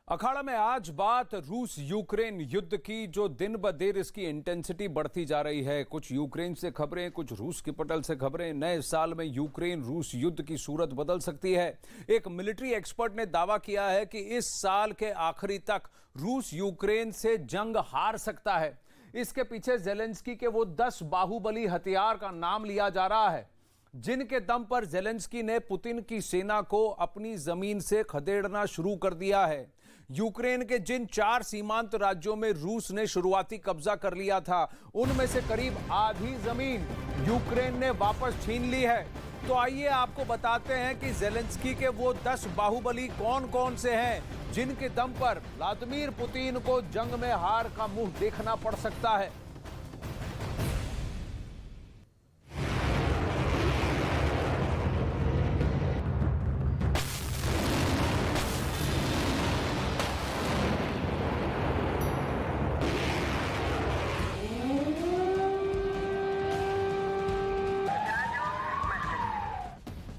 अखाड़ा में आज बात रूस यूक्रेन युद्ध की, जो दिन ब दिन इसकी इंटेंसिटी बढ़ती जा रही है। कुछ यूक्रेन से खबरें, कुछ रूस की पटल से खबरें। नए साल में यूक्रेन रूस युद्ध की सूरत बदल सकती है। एक मिलिट्री एक्सपर्ट ने दावा किया है कि इस साल के आखिरी तक रूस यूक्रेन से जंग हार सकता है। इसके पीछे जेलेंस्की के वो 10 बाहुबली हथियार का नाम लिया जा रहा है, जिनके दम पर जेलेंस्की ने पुतिन की सेना को अपनी जमीन से खदेड़ना शुरू कर दिया है। यूक्रेन के जिन 4 सीमांत राज्यों में रूस ने शुरुआती कब्जा कर लिया था, उनमें से करीब आधी जमीन यूक्रेन ने वापस छीन ली है। तो आइए आपको बताते हैं कि जेलेंस्की के वो 10 बाहुबली कौन कौन से हैं, जिनके दम पर व्लादिमीर पुतिन को जंग में हार का मुंह देखना पड़ सकता है।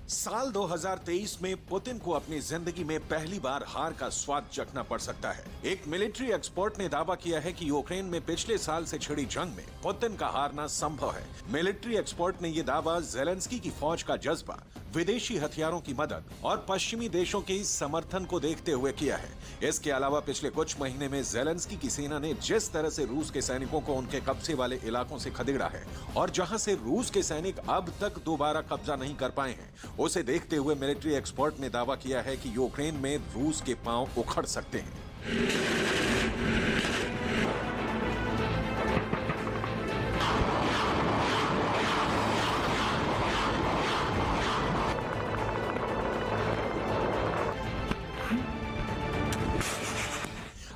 साल 2023 में पुतिन को अपनी जिंदगी में पहली बार हार का स्वाद चखना पड़ सकता है। एक मिलिट्री एक्सपर्ट ने दावा किया है कि यूक्रेन में पिछले साल से छिड़ी जंग में पुतिन का हारना संभव है। मिलिट्री एक्सपर्ट ने यह दावा जेलेंस्की की फौज का जज्बा, विदेशी हथियारों की मदद और पश्चिमी देशों के समर्थन को देखते हुए किया है। इसके अलावा पिछले कुछ महीने में जेलेंस्की की सेना ने जिस तरह से रूस के सैनिकों को उनके कब्जे वाले इलाकों से खदेड़ा है और जहां से रूस के सैनिक अब तक दोबारा कब्जा नहीं कर पाए हैं, उसे देखते हुए मिलिट्री एक्सपर्ट ने दावा किया है कि यूक्रेन में रूस के पांव उखड़ सकते हैं।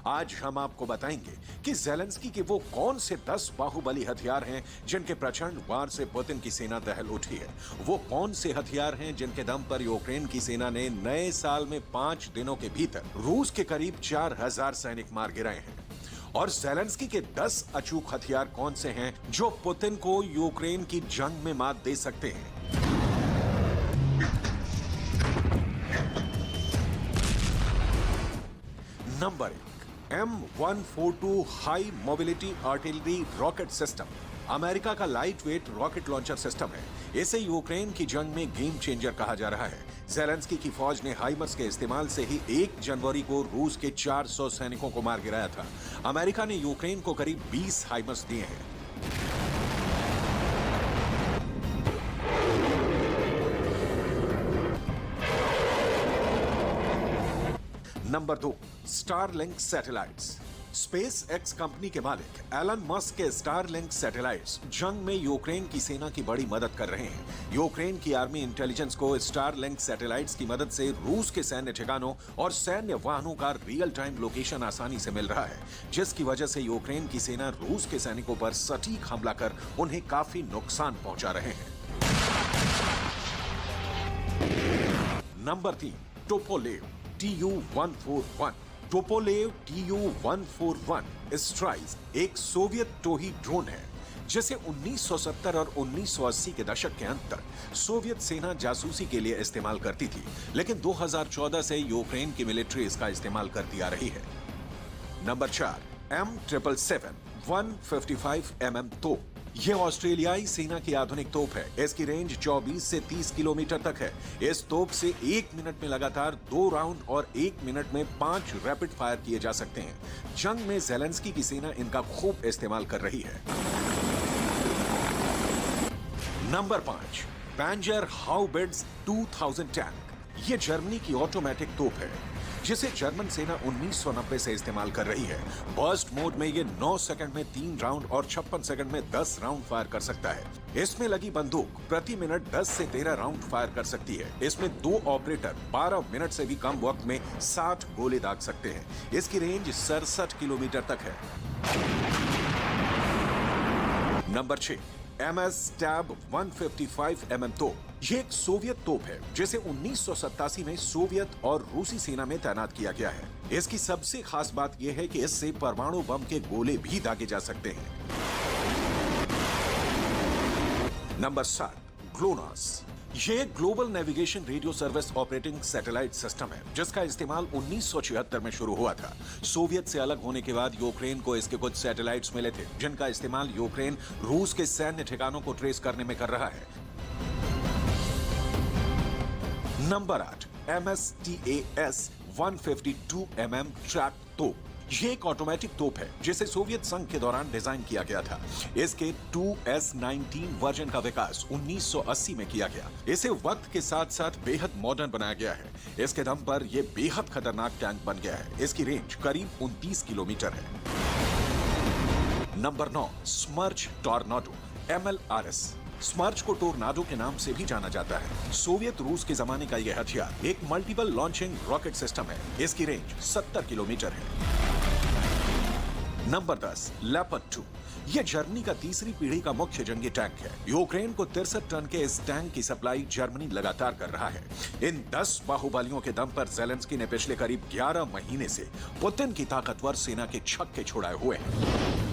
आज हम आपको बताएंगे कि जेलेंस्की के वो कौन से 10 बाहुबली हथियार हैं जिनके प्रचंड वार से पुतिन की सेना दहल उठी है। वो कौन से हथियार हैं जिनके दम पर यूक्रेन की सेना ने नए साल में 5 दिनों के भीतर रूस के करीब 4000 सैनिक मार गिराए हैं। और जेलेंस्की के 10 अचूक हथियार कौन से हैं जो पुतिन को यूक्रेन की जंग में मात दे सकते हैं। Number 1, M142 high mobility artillery rocket system America का light weight rocket launcher system है। इसे यूक्रेन की जंग में गेम चेंजर कहा जा रहा है। जेलेंस्की की फौज ने हाइमर्स के इस्तेमाल से ही 1 जनवरी को रूस के 400 सैनिकों को मार गिराया था। अमेरिका ने यूक्रेन को करीब 20 हाइमर्स दिए हैं। Number 2, Starlink satellites. Space x company के मालिक एलन मस्क के स्टारलिंक सैटेलाइट्स जंग में यूक्रेन की सेना की बड़ी मदद कर रहे हैं। यूक्रेन की आर्मी इंटेलिजेंस को स्टारलिंक सैटेलाइट्स की मदद से रूस के सैन्य ठिकानों और सैन्य वाहनों का रियल टाइम लोकेशन आसानी से मिल रहा है, जिसकी वजह से यूक्रेन की सेना रूस के सैनिकों पर सटीक हमला कर उन्हें काफी नुकसान पहुंचा रहे हैं। Number 3, टोपोलेव Tu-141। टोपोलेव Tu-141 स्ट्राइस एक सोवियत टोही ड्रोन है, जिसे 1970 और 1980 के दशक के अंत तक सोवियत सेना जासूसी के लिए इस्तेमाल करती थी, लेकिन 2014 से यूक्रेन की मिलिट्री इसका इस्तेमाल करती आ रही है। नंबर 4, M777 155 mm तोप। यह ऑस्ट्रेलियाई सेना की आधुनिक तोप है। इसकी रेंज 24 से 30 किलोमीटर तक है। इस तोप से 1 मिनट में लगातार 2 राउंड और 1 मिनट में 5 रैपिड फायर किए जा सकते हैं। जंग में जेलेंस्की की सेना इनका खूब इस्तेमाल कर रही है। नंबर 5, पैंजर हाउबिट्ज 2000 टैंक। यह जर्मनी की ऑटोमेटिक तोप है, जिसे जर्मन सेना 1990 से इस्तेमाल कर रही है। बर्स्ट मोड में ये 9 सेकंड में 3 राउंड और 56 सेकंड में 10 राउंड फायर कर सकता है। इसमें लगी बंदूक प्रति मिनट 10 से 13 राउंड फायर कर सकती है। इसमें 2 ऑपरेटर 12 मिनट से भी कम वक्त में 60 गोले दाग सकते हैं। इसकी रेंज 67 किलोमीटर तक है। नंबर 6, MS Stab 155 mm तोप। ये एक सोवियत तोप है, जिसे 1987 में सोवियत और रूसी सेना में तैनात किया गया है। इसकी सबसे खास बात यह है कि इससे परमाणु बम के गोले भी दागे जा सकते हैं। Number 7, GLONASS. ये एक global navigation radio service operating satellite system है जिसका इस्तेमाल 1976 में शुरू हुआ था। सोवियत से अलग होने के बाद यूक्रेन को इसके कुछ सैटेलाइट्स मिले थे जिनका इस्तेमाल यूक्रेन रूस के सैन्य ठिकानों को ट्रेस करने में कर रहा है। नंबर 8, MSTAS 152 mm ट्रैप तोप। ये एक ऑटोमेटिक तोप है जिसे सोवियत संघ के दौरान डिजाइन किया गया था। इसके 2S19 वर्जन का विकास 1980 में किया गया। इसे वक्त के साथ साथ बेहद मॉडर्न बनाया गया है। इसके दम पर यह बेहद खतरनाक टैंक बन गया है। इसकी रेंज करीब 29 किलोमीटर है। Number 9, Smerch Tornado MLRS। Smerch को टोर्नाडो के नाम से भी जाना जाता है। सोवियत रूस के जमाने का यह हथियार एक मल्टीपल लॉन्चिंग रॉकेट सिस्टम है। इसकी रेंज 70 किलोमीटर है। Number 10, leopard 2। यह जर्मनी का तीसरी पीढ़ी का मुख्य जंगी टैंक है। यूक्रेन को 63 टन के इस टैंक की सप्लाई जर्मनी लगातार कर रहा है। इन 10 बाहुबलियों के दम पर जेलेंस्की ने पिछले करीब 11 महीने से पुतिन की ताकतवर सेना के छक्के छुड़ाए हुए हैं।